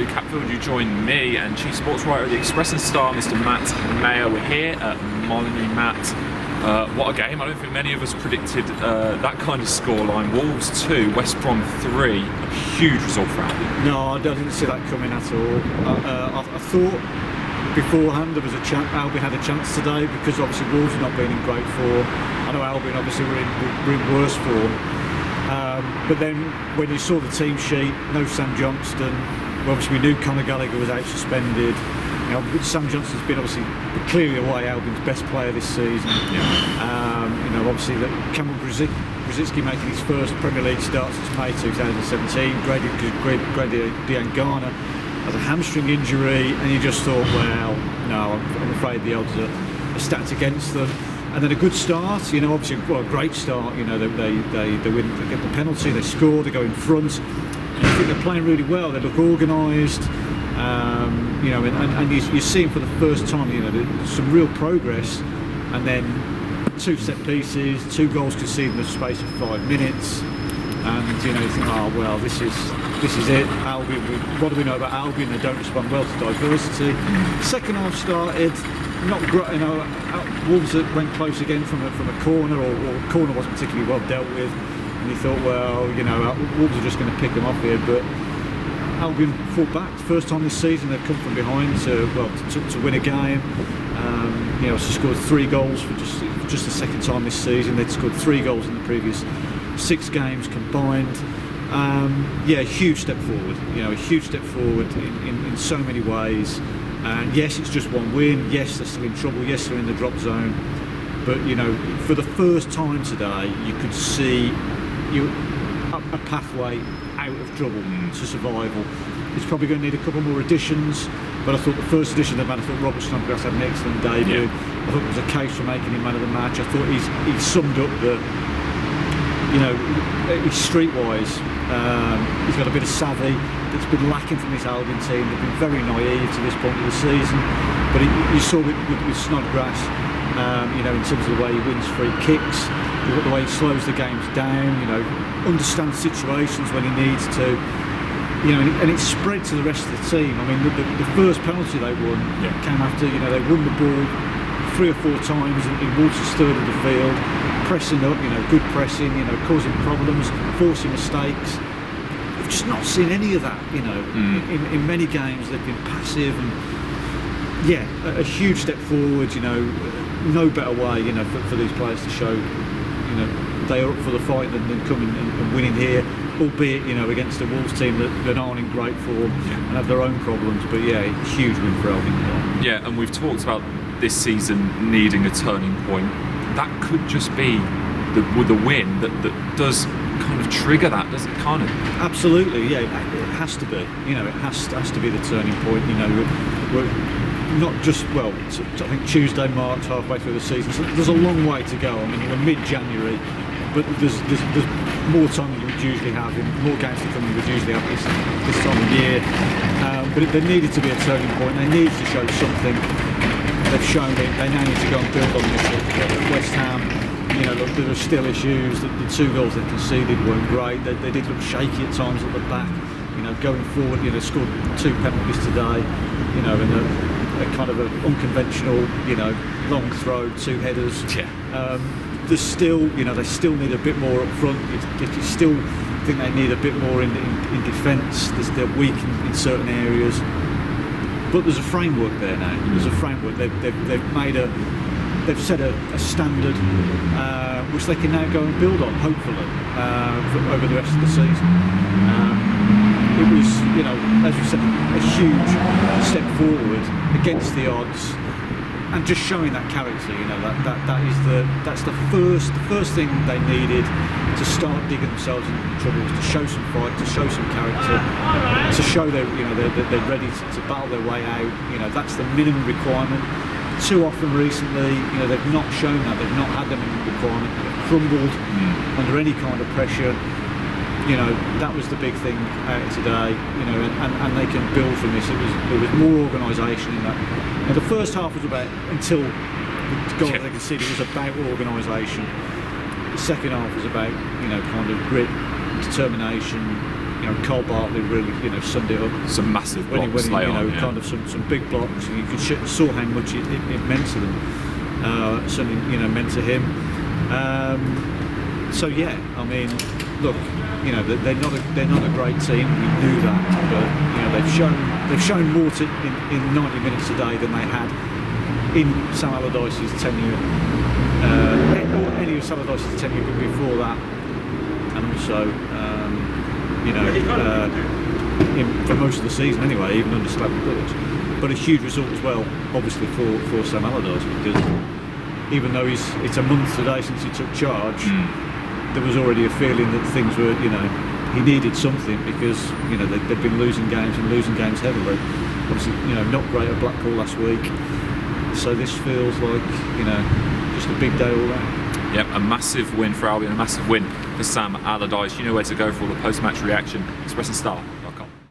Luke Hatfield. You join me and Chief Sports Writer at the Express and Star, Mr. Matt Maher. We're here at Molyneux. Matt, what a game. I don't think many of us predicted that kind of scoreline. Wolves 2, West Brom 3. A huge result for Albion. No, I didn't see that coming at all. I thought beforehand there was a chance, Albion had a chance today, because obviously Wolves have not been in great form. I know Albion obviously were in worse form. But then when you saw the team sheet, no Sam Johnston. Obviously we knew Conor Gallagher was out suspended. You know, Sam Johnston's been obviously clearly away Albion's best player this season. Yeah. You know, obviously that Cameron Brzezinski making his first Premier League start since May 2017. Grady Diangana has a hamstring injury, and you just thought, well, no, I'm afraid the odds are stacked against them. And then a good start, you know, obviously, well, a great start. You know, they win, they get the penalty, they score, they go in front. And I think they're playing really well. They look organised, you know, and you see them for the first time. You know, there's some real progress. And then 2 set pieces, 2 goals conceded in the space of 5 minutes. And you know, you think, oh well, this is it. Albion. What do we know about Albion? They don't respond well to diversity. Second half started. Not great, you know. Wolves went close again from a corner, or corner wasn't particularly well dealt with, and you thought, well, you know, Wolves are just going to pick them off here. But Albion fought back. First time this season they've come from behind to win a game. You know, so scored 3 goals for just the second time this season. They'd scored 3 goals in the previous 6 games combined. Yeah, a huge step forward. You know, a huge step forward in so many ways. And yes, it's just 1 win. Yes, they're still in trouble. Yes, they're in the drop zone. But you know, for the first time today, you could see a pathway out of trouble to survival. It's probably going to need a couple more additions. But I thought the first addition they've had, I thought Robert Snodgrass had an excellent debut. Yeah. I thought there was a case for making him man of the match. I thought he summed up the, you know, he's streetwise. He's got a bit of savvy that's been lacking from this Albion team. They've been very naive to this point of the season. But you saw with Snodgrass, you know, in terms of the way he wins free kicks, the way he slows the games down, you know, understands situations when he needs to. You know, and it's spread to the rest of the team. I mean, the first penalty they won came after, you know, they won the ball 3 or 4 times in Wolves' third of the field, pressing up, you know, good pressing, you know, causing problems, forcing mistakes. We've just not seen any of that, you know. In many games they've been passive, and yeah, a huge step forward. You know, no better way, you know, for these players to show, you know, they are up for the fight than coming and winning here, albeit, you know, against a Wolves team that aren't in great form and have their own problems. But yeah, huge win for Albion. Yeah, and we've talked about this season needing a turning point. That could just be the win that does kind of trigger that, doesn't it? Kind of. Absolutely, yeah. It has to be. You know, it has to be the turning point. You know, we're not just, well, I think Tuesday marks halfway through the season. So there's a long way to go. I mean, we're mid-January, but there's more time than you would usually have, more games to come than you would usually have this time of year. But there needed to be a turning point. They needed to show something. They've shown it. They now need to go and build on this at West Ham. You know, there are still issues. The 2 goals they conceded weren't great. They did look shaky at times at the back. You know, going forward, you know, scored 2 penalties today. You know, in a kind of an unconventional, you know, long throw, 2 headers. Yeah. There's still, you know, they still need a bit more up front. You still think they need a bit more in defence. They're weak in certain areas. But there's a framework there now. There's a framework. They've set a standard which they can now go and build on, hopefully, over the rest of the season. It was, you know, as we said, a huge step forward against the odds, and just showing that character. You know, that's the first thing they needed to start digging themselves into troubles, to show some fight, to show some character, to show they're ready to battle their way out. You know, that's the minimum requirement. Too often recently, you know, they've not shown that. They've not had the minimum requirement. They've crumbled under any kind of pressure. You know, that was the big thing today. You know, and they can build from this. There was more organisation in that. Now, the first half was about, until the goal they conceded, was about organisation. The second half was about, you know, kind of grit, determination, Cole Bartley really summed it up. Some massive When blocks he lay on. kind of some big blocks, and you could saw how much it meant to them. Certainly, meant to him. So yeah, I mean, look, they're not a great team. We knew that, but they've shown more in 90 minutes today than they had in Sam Allardyce's tenure, or any of Sam Allardyce's tenure before that, and also for most of the season anyway, even under Slaven Bilic. But a huge result as well, obviously for Sam Allardyce, because even though it's a month today since he took charge, there was already a feeling that things were, he needed something, because they'd been losing games heavily. Obviously, not great at Blackpool last week, so this feels like just a big day all round. Yep, a massive win for Albion, a massive win for Sam Allardyce. You know where to go for all the post-match reaction. Express and Star.